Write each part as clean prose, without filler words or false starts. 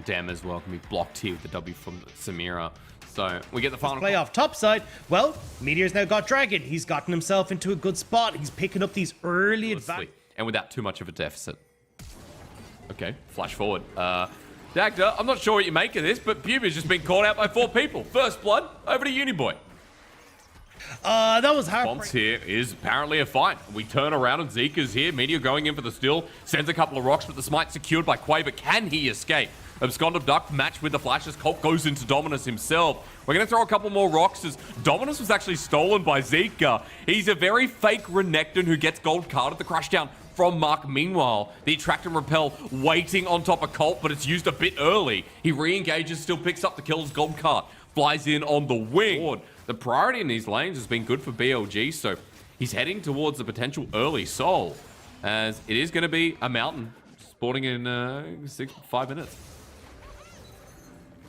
from Dem as well can be blocked here with the W from Samira. So we get the final playoff top side. Well, Meteor's now got Dragon. He's gotten himself into a good spot. He's picking up these early advantages. And without too much of a deficit. Okay, flash forward. Dagda, I'm not sure what you make of this, but Buba's just been called out by 4 people. First blood, over to Uniboy. That was hard. Response here is apparently a fight. We turn around and Zika's here. Meteor going in for the steal. Sends a couple of rocks, but the smite secured by Quay. But can he escape? Abscond Abduct matched with the flashes. Colt goes into Dominus himself. We're going to throw a couple more rocks as Dominus was actually stolen by Zika. He's a very fake Renekton who gets gold card at the crashdown from Mark. Meanwhile, the Attract and Repel waiting on top of Colt, but it's used a bit early. He re-engages, still picks up the kills. Gold card flies in on the wing. The priority in these lanes has been good for BLG, so he's heading towards the potential early soul, as it is going to be a mountain spawning in 5 minutes.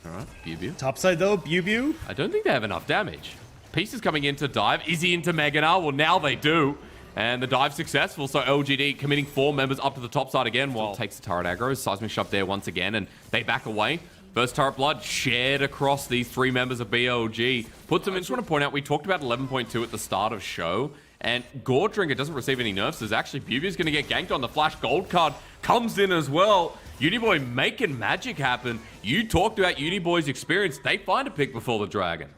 All right, Bew. Topside though, Bew. I don't think they have enough damage. Pieces coming in to dive. Is he into Meganar? Well, now they do. And the dive successful, so LGD committing 4 members up to the top side again while takes the turret aggro. Seismic shove there once again, and they back away. First turret blood shared across these 3 members of BLG. Puts them in. I just want to point out, we talked about 11.2 at the start of show, and Gore Drinker doesn't receive any nerfs. As actually Bewby's going to get ganked on the flash. Gold card comes in as well. Uniboy making magic happen. You talked about Uniboy's experience. They find a pick before the dragon.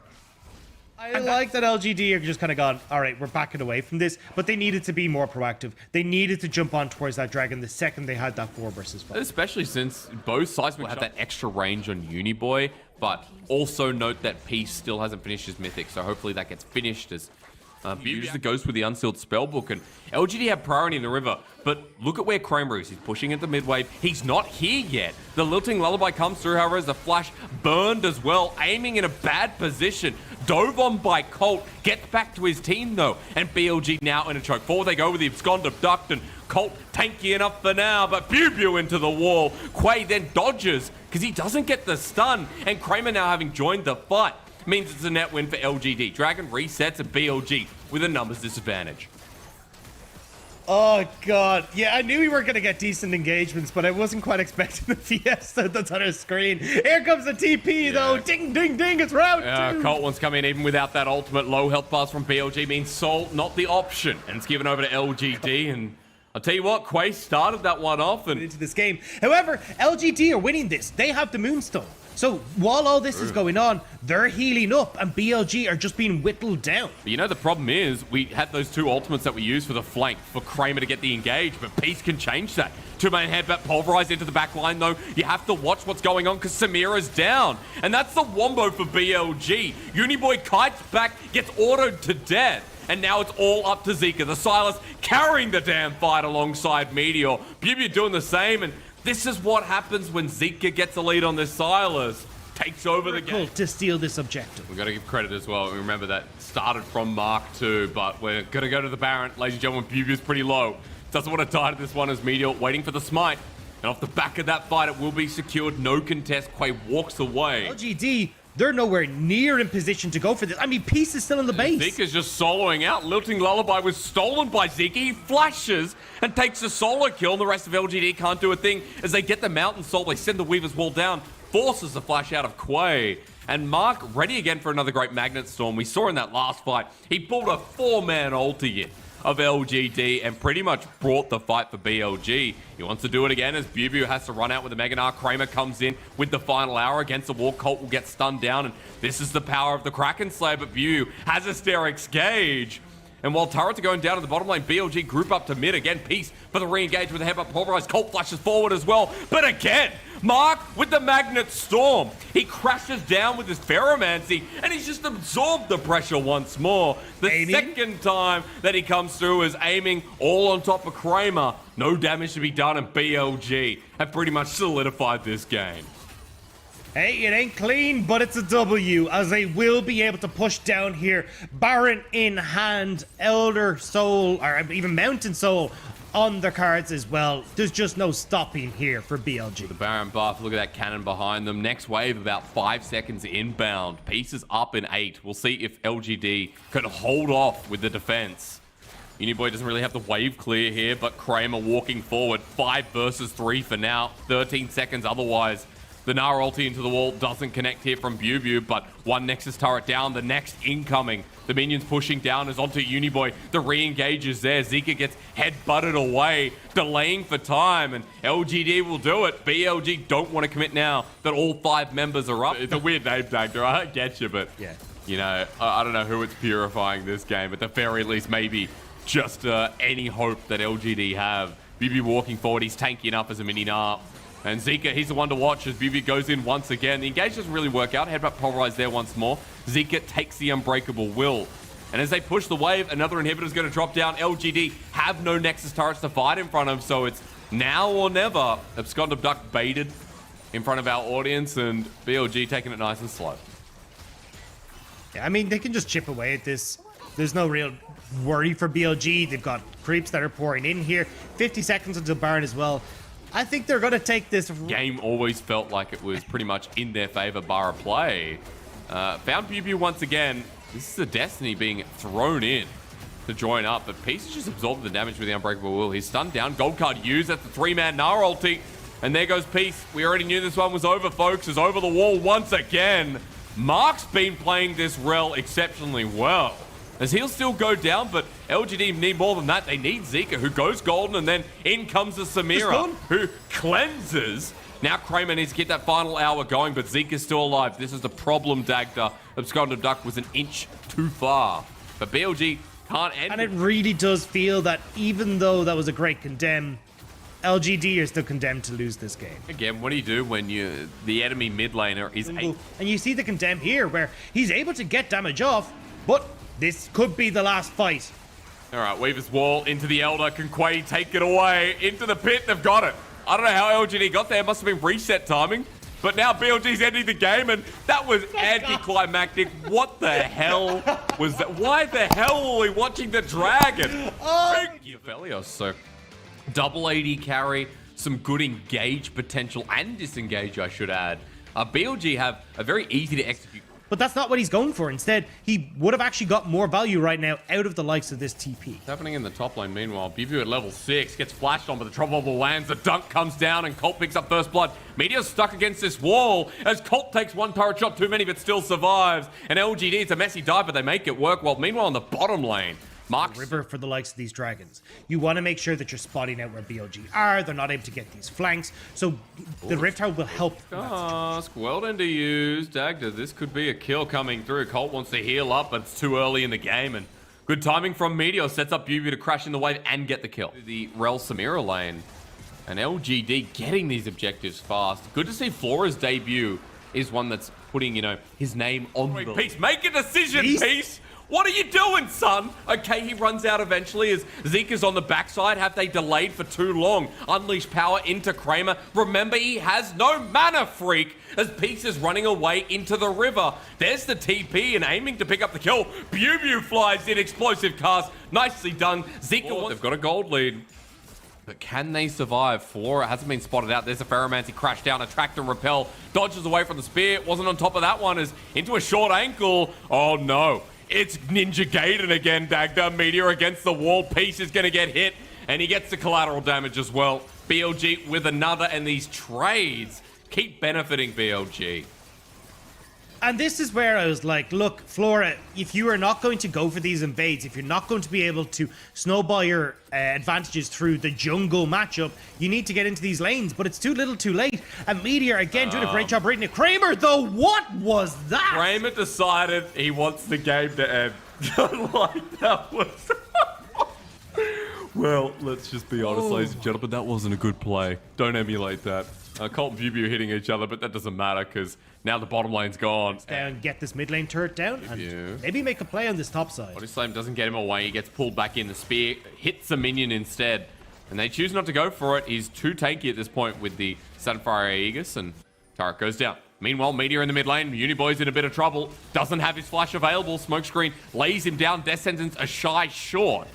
I like that LGD are just kind of gone, all right, we're backing away from this, but they needed to be more proactive. They needed to jump on towards that dragon the second they had that 4 versus 5. Especially since both sides will have that extra range on Uniboy, but also note that Peace still hasn't finished his mythic, so hopefully that gets finished as uses the Ghost with the Unsealed Spellbook, and LGD have priority in the river, but look at where Kramer is. He's pushing into mid-wave. He's not here yet. The Lilting Lullaby comes through, however, as the flash burned as well, aiming in a bad position. Dove on by Colt, gets back to his team though, and BLG now in a choke. Forward they go with the Abscond Abduct, and Colt tanky enough for now, but Bew into the wall. Quay then dodges, because he doesn't get the stun, and Kramer now having joined the fight means it's a net win for LGD. Dragon resets at BLG with a numbers disadvantage. Oh, God. Yeah, I knew we were going to get decent engagements, but I wasn't quite expecting the Fiesta that's on our screen. Here comes the TP, though. Ding, ding, ding. It's round 2. Colt wants to come in even without that ultimate. Low health bars from BLG means Soul not the option. And it's given over to LGD. And I'll tell you what, Quay started that one off. And into this game. However, LGD are winning this. They have the Moonstone. So while all this is going on, they're healing up and BLG are just being whittled down. But you know, the problem is we had those 2 ultimates that we used for the flank for Kramer to get the engage, but Peace can change that. 2-man headbutt pulverized into the back line though. You have to watch what's going on because Samira's down. And that's the wombo for BLG. Uniboy kites back, gets autoed to death. And now it's all up to Zika. The Silas carrying the damn fight alongside Meteor. Bew doing the same, and this is what happens when Zika gets a lead on this Silas. Takes over the game. To steal this objective. We've got to give credit as well. Remember that started from Mark II, but we're going to go to the Baron. Ladies and gentlemen, Bew is pretty low. Doesn't want to die to this one as Meteor waiting for the smite. And off the back of that fight, it will be secured. No contest. Quay walks away. LGD, they're nowhere near in position to go for this. I mean, Peace is still in the base. Zika's just soloing out. Lilting Lullaby was stolen by Zika. He flashes and takes a solo kill. And the rest of LGD can't do a thing as they get the Mountain Soul. They send the Weaver's Wall down. Forces the flash out of Quay. And Mark ready again for another great Magnet Storm. We saw in that last fight, he pulled a 4-man ulti in of LGD and pretty much brought the fight for BLG. He wants to do it again as Bew has to run out with the Meganar. Kramer comes in with the final hour against the wall. Colt will get stunned down, and this is the power of the Kraken Slayer, but Bew has Asterix Gauge. And while turrets are going down in the bottom lane, BLG group up to mid again. Peace for the re-engage with the headbutt pulverized. Colt flashes forward as well. But again, Mark with the Magnet Storm. He crashes down with his Ferromancy and he's just absorbed the pressure once more. The second time that he comes through is aiming all on top of Kramer. No damage to be done, and BLG have pretty much solidified this game. Hey, it ain't clean, but it's a W, as they will be able to push down here. Baron in hand, Elder Soul, or even Mountain Soul on the cards as well. There's just no stopping here for BLG. The Baron buff, look at that cannon behind them. Next wave, about 5 seconds inbound. Pieces up in 8. We'll see if LGD can hold off with the defense. Uniboy doesn't really have the wave clear here, but Kramer walking forward. 5 versus 3 for now. 13 seconds otherwise. The Nara ulti into the wall doesn't connect here from Bubu, but one Nexus turret down, the next incoming. The minions pushing down is onto Uniboy. The re-engage is there. Zika gets head-butted away, delaying for time, and LGD will do it. BLG don't want to commit now that all 5 members are up. It's a weird name tag, I get you, but yeah. You know, I don't know who it's purifying this game, but at the very least, maybe just any hope that LGD have. Bubu walking forward, he's tanky enough as a mini Nara. And Zika, he's the one to watch as Bubu goes in once again. The engage doesn't really work out. Headbutt pulverized there once more. Zika takes the Unbreakable Will. And as they push the wave, another inhibitor's going to drop down. LGD have no Nexus turrets to fight in front of, so it's now or never. Abscond Abduct baited in front of our audience, and BLG taking it nice and slow. Yeah, I mean, they can just chip away at this. There's no real worry for BLG. They've got creeps that are pouring in here. 50 seconds until Baron as well. I think they're going to take this. Game always felt like it was pretty much in their favor bar a play. Found Bubu once again. This is a Destiny being thrown in to join up, but Peace has just absorbed the damage with the Unbreakable Will. He's stunned down. Gold card used. That's the 3-man Nara ulti. And there goes Peace. We already knew this one was over, folks. Is over the wall once again. Mark's been playing this rel exceptionally well, as he'll still go down, but LGD need more than that. They need Zika, who goes golden, and then in comes the Samira, who cleanses. Now Kramer needs to get that final hour going, but Zika's still alive. This is the problem, Dagda. Abscond Abduct was an inch too far, but BLG can't end And it really does feel that even though that was a great condemn, LGD are still condemned to lose this game. Again, what do you do when the enemy mid laner is And you see the condemn here, where he's able to get damage off, but this could be the last fight. All right, Weaver's wall into the Elder. Can Quay take it away? Into the pit, they've got it. I don't know how LGD got there. It must have been reset timing. But now BLG's ending the game, and that was anticlimactic. What the hell was that? Why the hell are we watching the dragon? Thank you, Felios. So, double AD carry, some good engage potential, and disengage, I should add. BLG have a very easy to execute. But that's not what he's going for. Instead, he would have actually got more value right now out of the likes of this TP. What's happening in the top lane, meanwhile? Bubu at level 6 gets flashed on, but the trouble bubble lands. The dunk comes down, and Colt picks up first blood. Meteor's stuck against this wall as Colt takes one turret shot too many, but still survives. And LGD, it's a messy dive, but they make it work. Well, meanwhile, on the bottom lane, Mark's river for the likes of these dragons. You want to make sure that you're spotting out where BLG are. They're not able to get these flanks. So the Rift Herald will help. Well done to use. Dagda, this could be a kill coming through. Colt wants to heal up, but it's too early in the game. And good timing from Meteor. Sets up Bubu to crash in the wave and get the kill. The Rel Samira lane. And LGD getting these objectives fast. Good to see Flora's debut is one that's putting, you know, his name on the... Peace, make a decision, Peace! What are you doing, son? Okay, he runs out eventually as Zika's on the backside. Have they delayed for too long? Unleash power into Kramer. Remember, he has no mana, freak, as Peace is running away into the river. There's the TP and aiming to pick up the kill. Bubu flies in, explosive cast. Nicely done. Zika, they've got a gold lead. But can they survive? Flora hasn't been spotted out. There's a Ferromancy crash down, attract and repel. Dodges away from the spear. Wasn't on top of that one as into a short ankle. Oh no. It's Ninja Gaiden again, Dagda. Meteor against the wall. Peace is going to get hit, and he gets the collateral damage as well. BLG with another, and these trades keep benefiting BLG. And this is where I was like, look, Flora, if you are not going to go for these invades, if you're not going to be able to snowball your advantages through the jungle matchup, you need to get into these lanes, but it's too little too late. And Meteor, again, doing a great job reading it. Kramer, though, what was that? Kramer decided he wants the game to end. Like, that was... Well, let's just be honest, ladies and gentlemen, that wasn't a good play. Don't emulate that. Colt and Bubu hitting each other, but that doesn't matter because now the bottom lane's gone. Down, get this mid lane turret down, and maybe make a play on this top side. Body Slam doesn't get him away. He gets pulled back in. The spear hits the minion instead, and they choose not to go for it. He's too tanky at this point with the Sunfire Aegis, and turret goes down. Meanwhile, Meteor in the mid lane. Uniboy's in a bit of trouble. Doesn't have his flash available. Smokescreen lays him down. Death Sentence a shy short.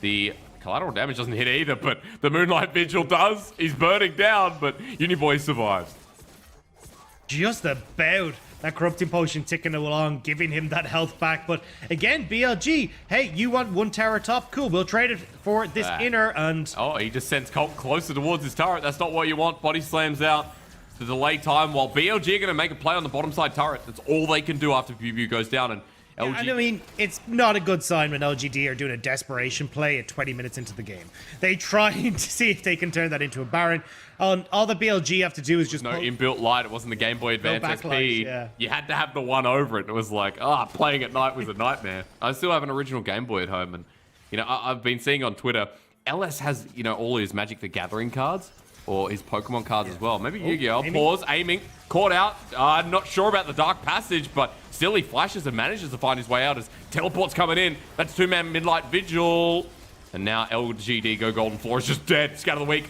The collateral damage doesn't hit either, but the Moonlight Vigil does. He's burning down, but Uniboy survives. Just about. That Corrupting Potion ticking along, giving him that health back. But again, BLG, hey, you want one tower top? Cool, we'll trade it for this inner, and... Oh, he just sends Colt closer towards his turret. That's not what you want. Body slams out. to delay time while BLG are going to make a play on the bottom side turret. That's all they can do after BBU goes down. And LG... Yeah, and I mean, it's not a good sign when LGD are doing a desperation play at 20 minutes into the game. They trying to see if they can turn that into a Baron. All the BLG have to do is just... No inbuilt light. It wasn't the Game Boy Advance SP. Yeah. You had to have the one over it. It was like, playing at night was a nightmare. I still have an original Game Boy at home. And, you know, I've been seeing on Twitter, LS has, you know, all his Magic the Gathering cards. Or his Pokemon cards as well. Maybe Yu-Gi-Oh! Pause, aiming, caught out. Not sure about the Dark Passage, but still he flashes and manages to find his way out as teleport's coming in. That's two-man Midnight Vigil. And now LGD Go Golden 4 is just dead. Scatter the Weak.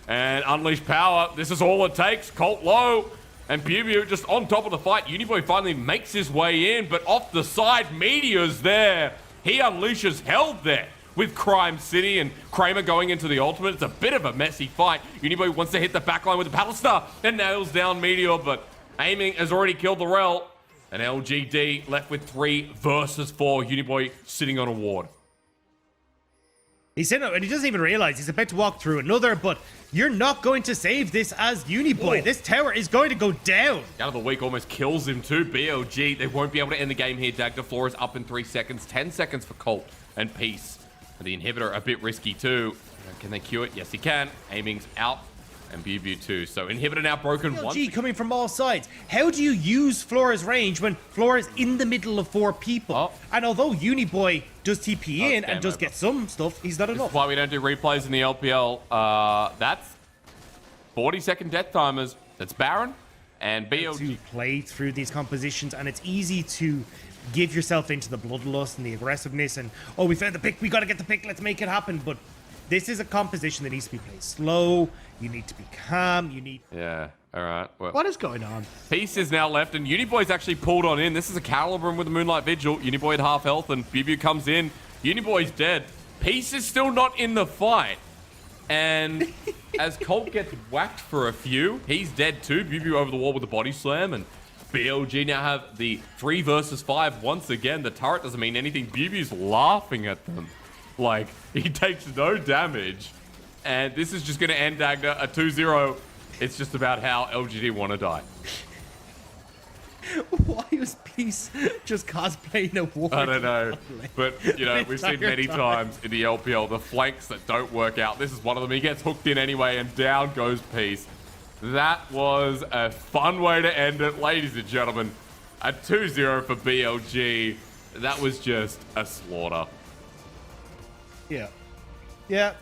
And Unleash Power. This is all it takes. Colt low. And BBU just on top of the fight. Uniboy finally makes his way in, but off the side, Meteor's there. He unleashes hell there. With Crime City and Kramer going into the ultimate. It's a bit of a messy fight. Uniboy wants to hit the backline with the Battle Star and nails down Meteor, but aiming has already killed the Rel. And LGD left with 3 versus 4. Uniboy sitting on a ward. He's in it, and he doesn't even realize he's about to walk through another, but you're not going to save this as Uniboy. This tower is going to go down. Out of the Week almost kills him too. BLG, they won't be able to end the game here. Dagda Floor is up in 3 seconds. 10 seconds for Colt and Peace. The inhibitor a bit risky too. Can they Q it? Yes, he can. Aiming's out. And BBU too. So inhibitor now broken once. LG coming from all sides. How do you use Flora's range when Flora's in the middle of 4 people? Oh. And although Uniboy does TP in and does get some stuff, he's not enough. That's why we don't do replays in the LPL. That's 40-second death timers. That's Baron. And BLG. To play through these compositions, and it's easy to give yourself into the bloodlust and the aggressiveness and, oh, we found the pick, we gotta get the pick, let's make it happen. But this is a composition that needs to be played slow. You need to be calm. You need... Yeah, all right. Well, what is going on? Peace is now left, and Uniboy's actually pulled on in. This is a Caliburn with a Moonlight Vigil. Uniboy at half health, and BBU comes in. Uniboy's dead. Peace is still not in the fight. And as Colt gets whacked for a few, he's dead too. BBU over the wall with a body slam, and BLG now have the 3 versus 5 once again. The turret doesn't mean anything. BBU's laughing at them. Like, he takes no damage. And this is just going to end Dagda a 2-0. It's just about how LGD want to die. Why was Peace just cosplaying a war? I don't know. But, you know, we've seen many times in the LPL the flanks that don't work out. This is one of them. He gets hooked in anyway, and down goes Peace. That was a fun way to end it, ladies and gentlemen. A 2-0 for BLG. That was just a slaughter. Yeah. Yeah.